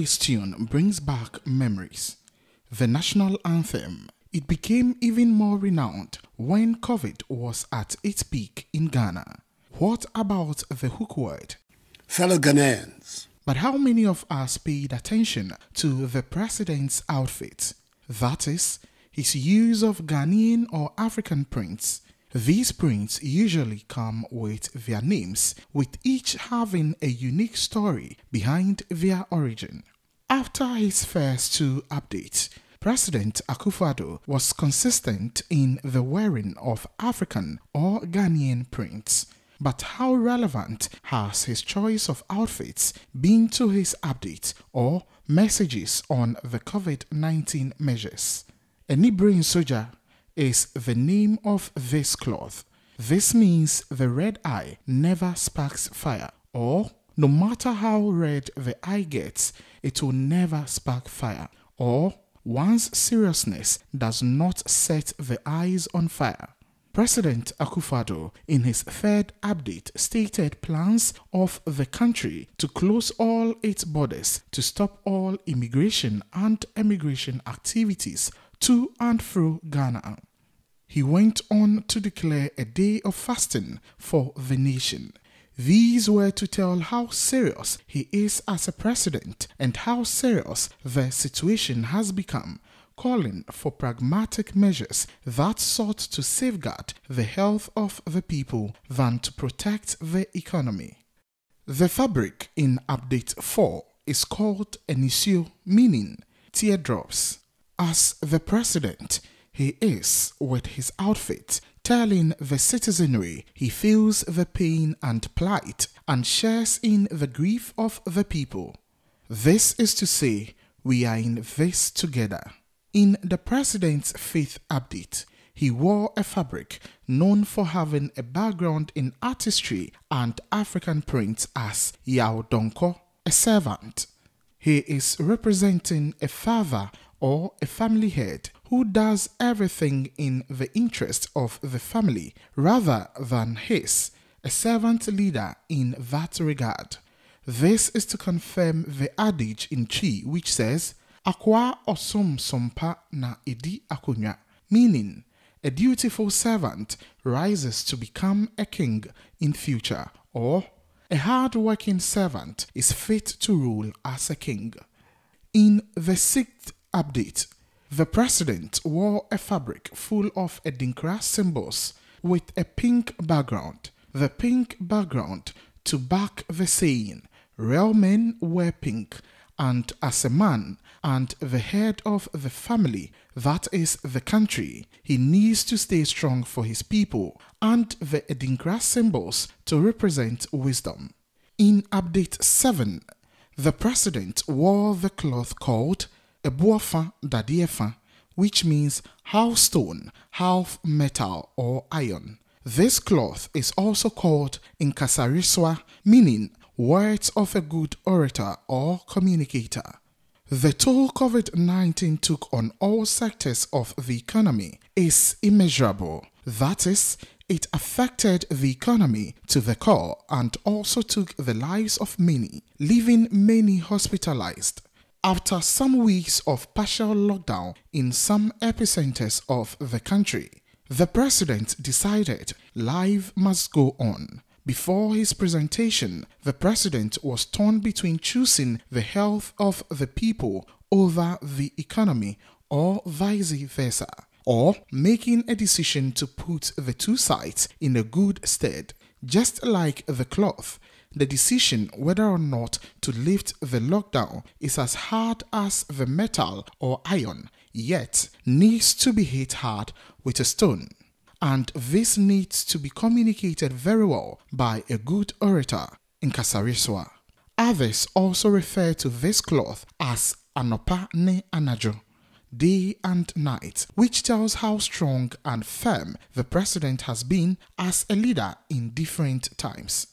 this tune brings back memories. The national anthem. It became even more renowned when COVID was at its peak in Ghana. What about the hook word? Fellow Ghanaians. But how many of us paid attention to the president's outfit? That is, his use of Ghanaian or African prints. These prints usually come with their names, with each having a unique story behind their origin. After his first two updates, President Akufo was consistent in the wearing of African or Ghanaian prints. But how relevant has his choice of outfits been to his update or messages on the COVID-19 measures? A Nibrin soldier is the name of this cloth. This means the red eye never sparks fire, or no matter how red the eye gets, it will never spark fire, or one's seriousness does not set the eyes on fire. President Akufo, in his third update, stated plans of the country to close all its borders to stop all immigration and emigration activities to and through Ghana. He went on to declare a day of fasting for the nation. These were to tell how serious he is as a president and how serious the situation has become, calling for pragmatic measures that sought to safeguard the health of the people than to protect the economy. The fabric in Update 4 is called Enisio, meaning teardrops. As the president, he is, with his outfit, telling the citizenry he feels the pain and plight and shares in the grief of the people. This is to say, we are in this together. In the president's fifth update, he wore a fabric known for having a background in artistry and African prints as Yao Donko, a servant. He is representing a father or a family head who does everything in the interest of the family rather than his, a servant leader in that regard. This is to confirm the adage in Chi which says, Akwa osom sompa na edi akonya, meaning a dutiful servant rises to become a king in future, or a hard-working servant is fit to rule as a king. In the sixth update, the president wore a fabric full of Adinkra symbols with a pink background. The pink background to back the saying, real men wear pink, and as a man and the head of the family, that is the country, he needs to stay strong for his people, and the Adinkra symbols to represent wisdom. In Update 7, the president wore the cloth called Ebuafa Dadiefa, which means half stone, half metal or iron. This cloth is also called Inkasariswa, meaning words of a good orator or communicator. The toll COVID-19 took on all sectors of the economy is immeasurable. That is, it affected the economy to the core and also took the lives of many, leaving many hospitalized. After some weeks of partial lockdown in some epicenters of the country, the president decided life must go on. Before his presentation, the president was torn between choosing the health of the people over the economy or vice versa, or making a decision to put the two sides in a good stead. Just like the cloth, the decision whether or not to lift the lockdown is as hard as the metal or iron, yet needs to be hit hard with a stone. And this needs to be communicated very well by a good orator in Kasariswa. Others also refer to this cloth as Anopa ne Anajo, day and night, which tells how strong and firm the president has been as a leader in different times.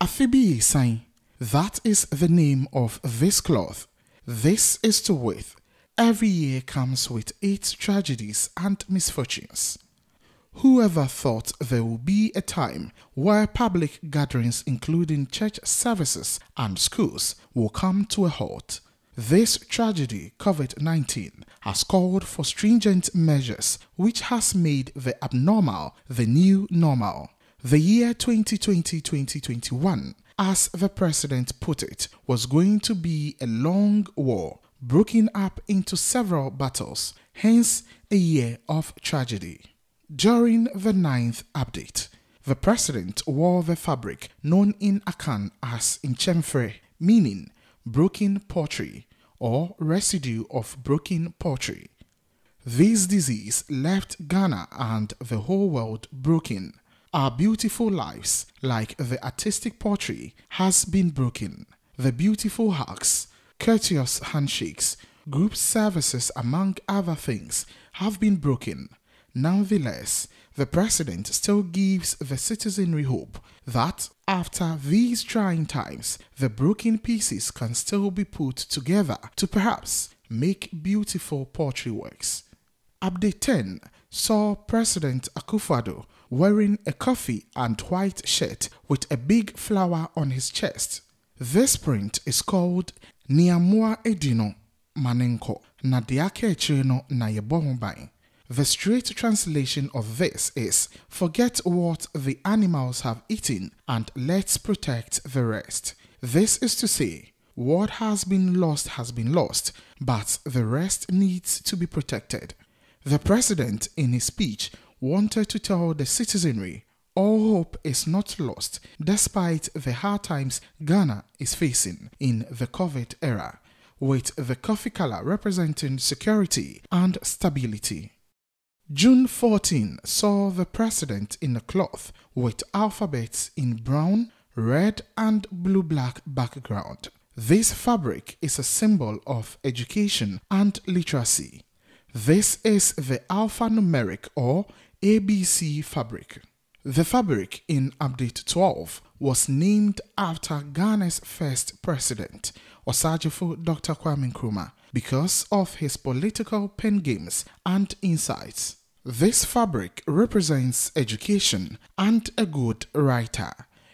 Afibi sign, that is the name of this cloth. This is to wit, every year comes with its tragedies and misfortunes. Whoever thought there would be a time where public gatherings including church services and schools will come to a halt? This tragedy, COVID-19, has called for stringent measures which has made the abnormal the new normal. The year 2020-2021, as the president put it, was going to be a long war, broken up into several battles, hence a year of tragedy. During the 9th update, the president wore the fabric known in Akan as Nchemfre, meaning broken pottery or residue of broken pottery. This disease left Ghana and the whole world broken. Our beautiful lives, like the artistic pottery, has been broken. The beautiful hugs, courteous handshakes, group services, among other things, have been broken. Nonetheless, the president still gives the citizenry hope that after these trying times, the broken pieces can still be put together to perhaps make beautiful pottery works. Update 10 saw President Akufo wearing a coffee and white shirt with a big flower on his chest. This print is called Niamua Edino Manenko na Diake Chino na Yebohumbai. The straight translation of this is, forget what the animals have eaten and let's protect the rest. This is to say, what has been lost, but the rest needs to be protected. The president, in his speech, wanted to tell the citizenry all hope is not lost despite the hard times Ghana is facing in the COVID era, with the coffee color representing security and stability. June 14 saw the president in a cloth with alphabets in brown, red and blue-black background. This fabric is a symbol of education and literacy. This is the alphanumeric or ABC fabric. The fabric in Update 12 was named after Ghana's first president, Osagyefo Dr. Kwame Nkrumah, because of his political pen games and insights. This fabric represents education and a good writer.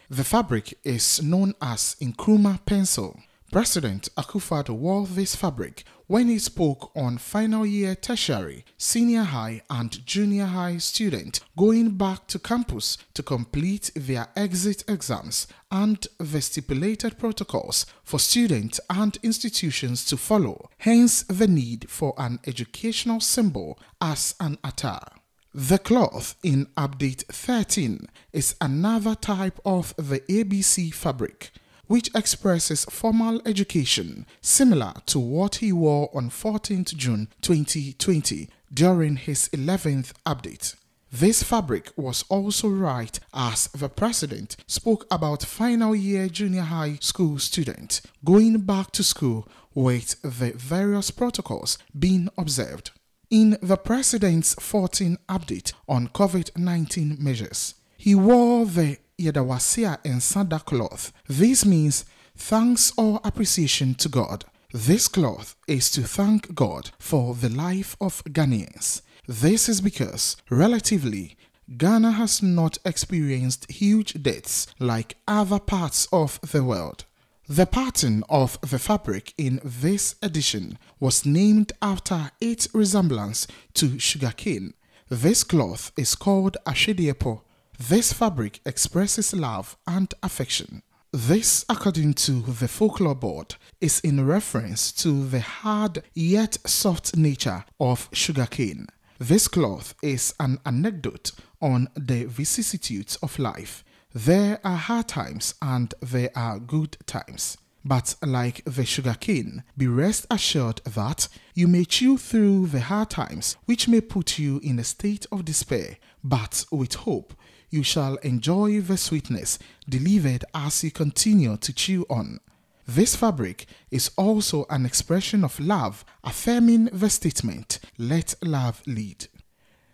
The fabric is known as Nkrumah pencil. President Akufo wore this fabric when he spoke on final year tertiary, senior high and junior high students going back to campus to complete their exit exams and the stipulated protocols for students and institutions to follow, hence the need for an educational symbol as an attire. The cloth in Update 13 is another type of the ABC fabric, which expresses formal education, similar to what he wore on 14th June 2020 during his 11th update. This fabric was also right as the president spoke about final year junior high school students going back to school with the various protocols being observed. In the president's 14th update on COVID-19 measures, he wore the Yedawasia and Sanda cloth. This means thanks or appreciation to God. This cloth is to thank God for the life of Ghanaians. This is because, relatively, Ghana has not experienced huge deaths like other parts of the world. The pattern of the fabric in this edition was named after its resemblance to sugarcane. This cloth is called Ashediepo. This fabric expresses love and affection. This, according to the folklore board, is in reference to the hard yet soft nature of sugarcane. This cloth is an anecdote on the vicissitudes of life. There are hard times and there are good times. But like the sugarcane, be rest assured that you may chew through the hard times which may put you in a state of despair, but with hope you shall enjoy the sweetness delivered as you continue to chew on. This fabric is also an expression of love, affirming the statement, "Let love lead."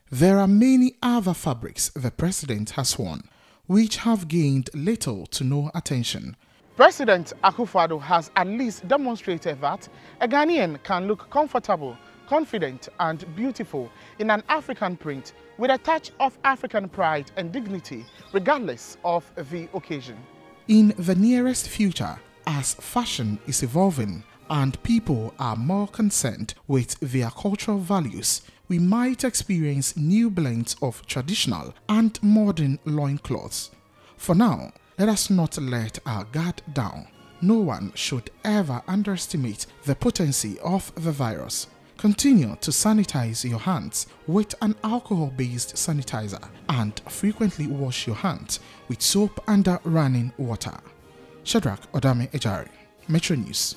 There are many other fabrics the president has worn, which have gained little to no attention. President Akufo has at least demonstrated that a Ghanaian can look comfortable, confident and beautiful in an African print with a touch of African pride and dignity regardless of the occasion. In the nearest future, as fashion is evolving and people are more concerned with their cultural values, we might experience new blends of traditional and modern loincloths. For now, let us not let our guard down. No one should ever underestimate the potency of the virus. Continue to sanitize your hands with an alcohol-based sanitizer and frequently wash your hands with soap and running water. Shadrach Odame Ejari, Metro News.